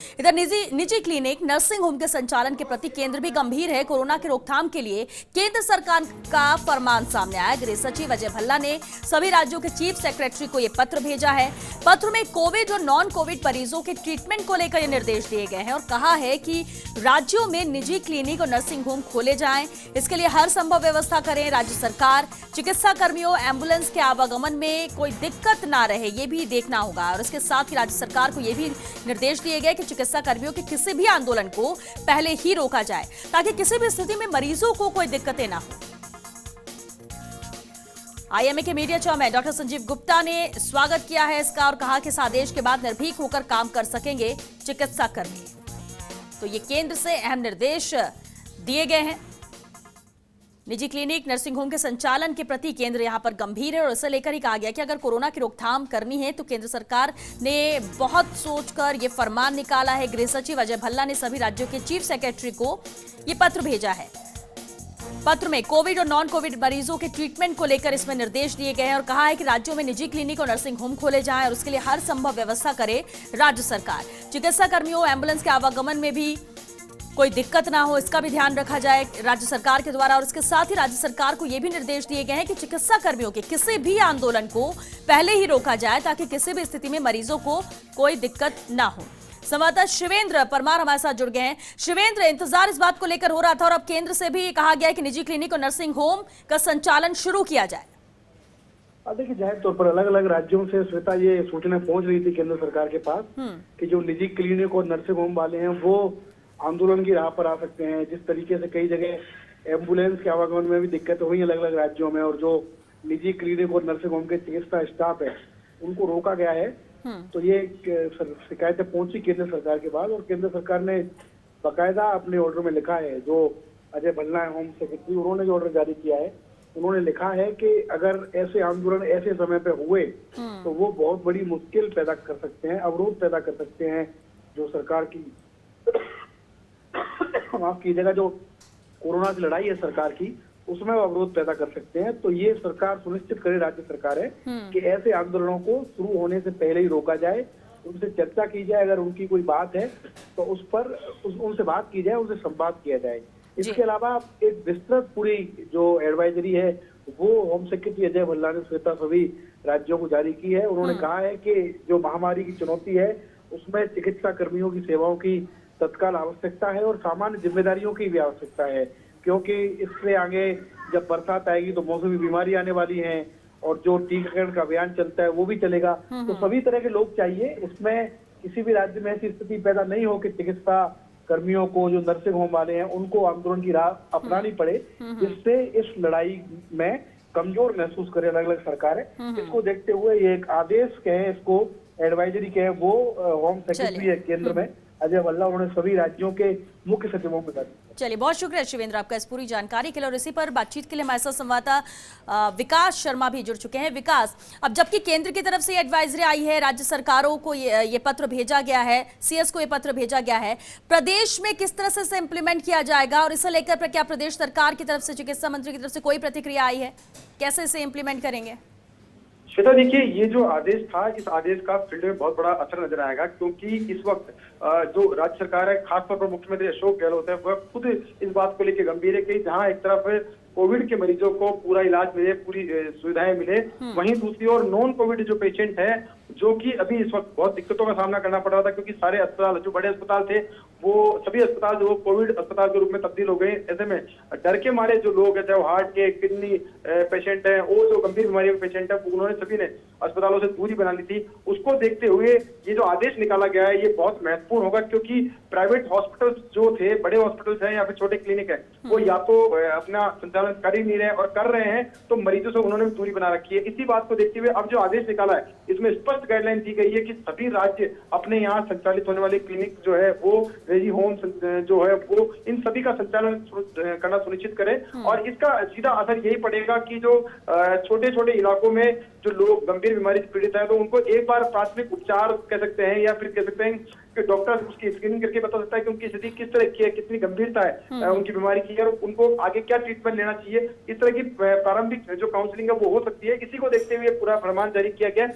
इधर निजी निजी क्लिनिक नर्सिंग होम के संचालन के प्रति केंद्र भी गंभीर है। कोरोना की रोकथाम के लिए केंद्र सरकार का फरमान सामने आया। गृह सचिव अजय भल्ला ने सभी राज्यों के चीफ सेक्रेटरी को यह पत्र भेजा है। पत्र में कोविड और नॉन कोविड मरीजों के ट्रीटमेंट को लेकर ये निर्देश दिए गए हैं और कहा है कि राज्यों में निजी क्लिनिक और नर्सिंग होम खोले जाएं। इसके लिए हर संभव व्यवस्था करें राज्य सरकार। चिकित्सा कर्मियों एम्बुलेंस के आवागमन में कोई दिक्कत ना रहे, ये भी देखना होगा। और इसके साथ ही राज्य सरकार को यह भी निर्देश दिए गए कि चिकित्सा कर्मियों के किसी भी आंदोलन को पहले ही रोका जाए ताकि किसी भी स्थिति में मरीजों को कोई दिक्कतें ना हो। आईएमए के media chairman doctor Sanjeev Gupta ने स्वागत किया है इसका और कहा कि इस आदेश के बाद निर्भीक होकर काम कर सकेंगे चिकित्सा कर्मी। तो ये केंद्र से अहम निर्देश दिए गए हैं। निजी क्लिनिक नर्सिंग होम के संचालन के प्रति केंद्र यहां पर गंभीर है और इसे लेकर ही कहा गया कि अगर कोरोना की रोकथाम करनी है तो केंद्र सरकार ने बहुत सोचकर यह फरमान निकाला है। गृह सचिव अजय भल्ला ने सभी राज्यों के चीफ सेक्रेटरी को यह पत्र भेजा है। पत्र में कोविड और नॉन कोविड मरीजों के ट्रीटमेंट को लेकर इसमें निर्देश दिए गए हैं और कहा है कि राज्यों में निजी क्लिनिक और नर्सिंग होम खोले जाएं और उसके लिए हर संभव व्यवस्था करे राज्य सरकार। चिकित्सा कर्मियों एम्बुलेंस के आवागमन में भी कोई दिक्कत ना हो, इसका भी ध्यान रखा जाए राज्य सरकार के द्वारा। और इसके साथ ही राज्य सरकार को यह भी निर्देश दिए गए हैं कि चिकित्सा कर्मियों के किसी भी आंदोलन को पहले ही रोका जाए ताकि किसी भी स्थिति में मरीजों को कोई दिक्कत ना हो। संवाददाता शिवेंद्र परमार हमारे साथ जुड़ गए हैं। शिवेंद्र, इंतजार इस बात को लेकर हो रहा था और अब केंद्र से भी कहा गया है कि निजी क्लिनिक और नर्सिंग होम का संचालन शुरू किया जाए। देखिए, जाहिर तौर पर अलग अलग राज्यों से श्वेता ये सूचना पहुंच रही थी केंद्र सरकार के पास कि जो निजी क्लिनिक और नर्सिंग होम वाले हैं वो आंदोलन की राह पर आ सकते हैं। जिस तरीके से कई जगह एम्बुलेंस के आवागमन में भी दिक्कत हुई अलग अलग राज्यों में और जो निजी क्लिनिक और नर्सिंग होम के चिकित्सा स्टाफ है उनको रोका गया है। तो ये शिकायतें पहुंची केंद्र सरकार के पास और केंद्र सरकार ने बाकायदा अपने ऑर्डर में लिखा है। जो अजय भल्ला है होम सेक्रेटरी, उन्होंने जो ऑर्डर जारी किया है उन्होंने लिखा है कि अगर ऐसे आंदोलन ऐसे समय पे हुए तो वो बहुत बड़ी मुश्किल पैदा कर सकते हैं, अवरोध पैदा कर सकते हैं जो सरकार की माफ कीजिएगा जो कोरोना की लड़ाई है सरकार की, उसमें अवरोध पैदा कर सकते हैं। तो ये सरकार सुनिश्चित करे, राज्य सरकार है कि ऐसे आंदोलनों को शुरू होने से पहले ही रोका जाए, उनसे चर्चा की जाए, अगर उनकी कोई बात है तो उस पर उनसे बात की जाए, उनसे संवाद किया जाए। इसके अलावा एक विस्तृत पूरी जो एडवाइजरी है वो होम सेक्रेटरी अजय भल्ला ने श्वेता सभी राज्यों को जारी की है। उन्होंने कहा है कि जो महामारी की चुनौती है उसमें चिकित्सा कर्मियों की सेवाओं की तत्काल आवश्यकता है और सामान्य जिम्मेदारियों की भी आवश्यकता है, क्योंकि इससे आगे जब बरसात आएगी तो मौसमी बीमारी आने वाली है और जो टीकाकरण का अभियान चलता है वो भी चलेगा। तो सभी तरह के लोग चाहिए। इसमें किसी भी राज्य में ऐसी स्थिति पैदा नहीं हो कि चिकित्सा कर्मियों को, जो नर्सिंग होम वाले हैं, उनको आंदोलन की राह अपनानी पड़े, जिससे इस लड़ाई में कमजोर महसूस करे अलग अलग सरकारें। इसको देखते हुए ये एक आदेश कहे, इसको एडवाइजरी कहे, वो होम सेक्रेटरी है केंद्र में अजय भल्ला, उन्होंने सभी राज्यों के मुख्य सचिवों को बताया। चलिए, बहुत शुक्रिया शिवेंद्र आपका इस पूरी जानकारी के लिए। और इसी पर बातचीत के लिए हमारे साथ संवाददाता विकास शर्मा भी जुड़ चुके हैं। विकास, अब जबकि केंद्र की तरफ से एडवाइजरी आई है, राज्य सरकारों को ये पत्र भेजा गया है, सीएस को ये पत्र भेजा गया है, प्रदेश में किस तरह से इसे इम्प्लीमेंट किया जाएगा और इसे लेकर क्या प्रदेश सरकार की तरफ से, चिकित्सा मंत्री की तरफ से कोई प्रतिक्रिया आई है? कैसे इसे इम्प्लीमेंट करेंगे? श्वेता, देखिए, ये जो आदेश था, इस आदेश का फील्ड में बहुत बड़ा असर नजर आएगा, क्योंकि इस वक्त जो राज्य सरकार है, खासतौर पर मुख्यमंत्री अशोक गहलोत है, वह खुद इस बात को लेकर गंभीर है कि जहां एक तरफ कोविड के मरीजों को पूरा इलाज मिले, पूरी सुविधाएं मिले, वहीं दूसरी ओर नॉन कोविड जो पेशेंट है, जो कि अभी इस वक्त बहुत दिक्कतों का सामना करना पड़ रहा था, क्योंकि सारे अस्पताल, जो बड़े अस्पताल थे, वो सभी अस्पताल जो कोविड अस्पताल के रूप में तब्दील हो गए। ऐसे में डर के मारे जो लोग हैं, चाहे वो हार्ट के, किडनी पेशेंट है, और जो गंभीर बीमारियों के पेशेंट है, उन्होंने सभी ने अस्पतालों से दूरी बना ली थी। उसको देखते हुए ये जो आदेश निकाला गया है, ये बहुत महत्वपूर्ण होगा, क्योंकि प्राइवेट हॉस्पिटल्स जो थे, बड़े हॉस्पिटल्स हैं या फिर छोटे क्लिनिक है, वो या तो अपना संचालन कर ही नहीं रहे और कर रहे हैं तो मरीजों से उन्होंने भी दूरी बना रखी है। इसी बात को देखते हुए अब जो आदेश निकाला है, इसमें स्पष्ट गाइडलाइन दी गई है कि सभी राज्य अपने यहाँ संचालित होने वाले क्लिनिक जो है, वो निजी होम जो है, वो इन सभी का संचालन करना सुनिश्चित करें। और इसका सीधा असर यही पड़ेगा कि जो छोटे छोटे इलाकों में जो लोग गंभीर बीमारी से पीड़ित है, तो उनको एक बार प्राथमिक उपचार कह सकते हैं या फिर कह सकते हैं कि डॉक्टर उसकी स्क्रीनिंग करके बता सकता है कि उनकी स्थिति किस तरह की है, कितनी गंभीरता है उनकी बीमारी की और उनको आगे क्या ट्रीटमेंट लेना चाहिए। इस तरह की प्रारंभिक जो काउंसलिंग है वो हो सकती है। इसी को देखते हुए पूरा फरमान जारी किया गया।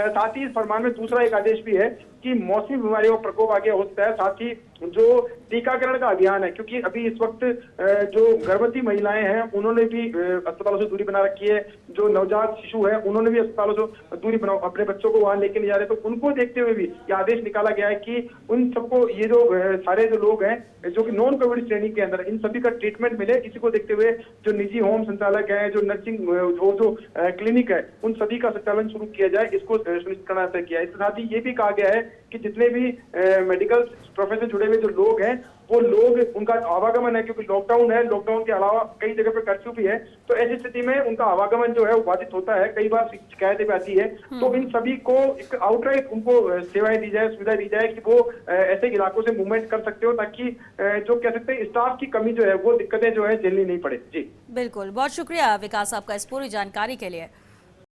साथ ही इस फरमान में दूसरा एक आदेश भी है कि मौसमी बीमारियों का प्रकोप आगे हो सकता है। साथ ही जो टीकाकरण का अभियान है, क्योंकि अभी इस वक्त जो गर्भवती महिलाएं हैं उन्होंने भी अस्पतालों से दूरी बना रखी है, जो नवजात शिशु है उन्होंने भी अस्पतालों से दूरी बना, अपने बच्चों को वहां लेके नहीं जा रहे, तो उनको देखते हुए भी ये आदेश निकाला गया है कि उन सबको ये जो सारे जो लोग हैं जो कि नॉन कोविड श्रेणी के अंदर, इन सभी का ट्रीटमेंट मिले। इसी को देखते हुए जो निजी होम संचालक है, जो नर्सिंग जो क्लिनिक है, उन सभी का संचालन शुरू किया जाए, इसको सुनिश्चित करना तय किया है। इसके साथ ही ये भी कहा गया है कि जितने भी मेडिकल प्रोफेशन जुड़े हुए जो लोग हैं वो लोग उनका आवागमन है, क्योंकि लॉकडाउन है, लॉकडाउन के अलावा कई जगह पर कर्फ्यू भी है, तो ऐसी स्थिति में उनका आवागमन जो है वो बाधित होता है, कई बार शिकायतें भी आती है। तो इन सभी को एक आउटराइट उनको सेवाएं दी जाए, सुविधा दी जाए कि वो ऐसे इलाकों से मूवमेंट कर सकते हो, ताकि जो कह सकते हैं स्टाफ की कमी जो है वो दिक्कतें जो है झेलनी नहीं पड़े। जी बिल्कुल, बहुत शुक्रिया विकास आपका इस पूरी जानकारी के लिए।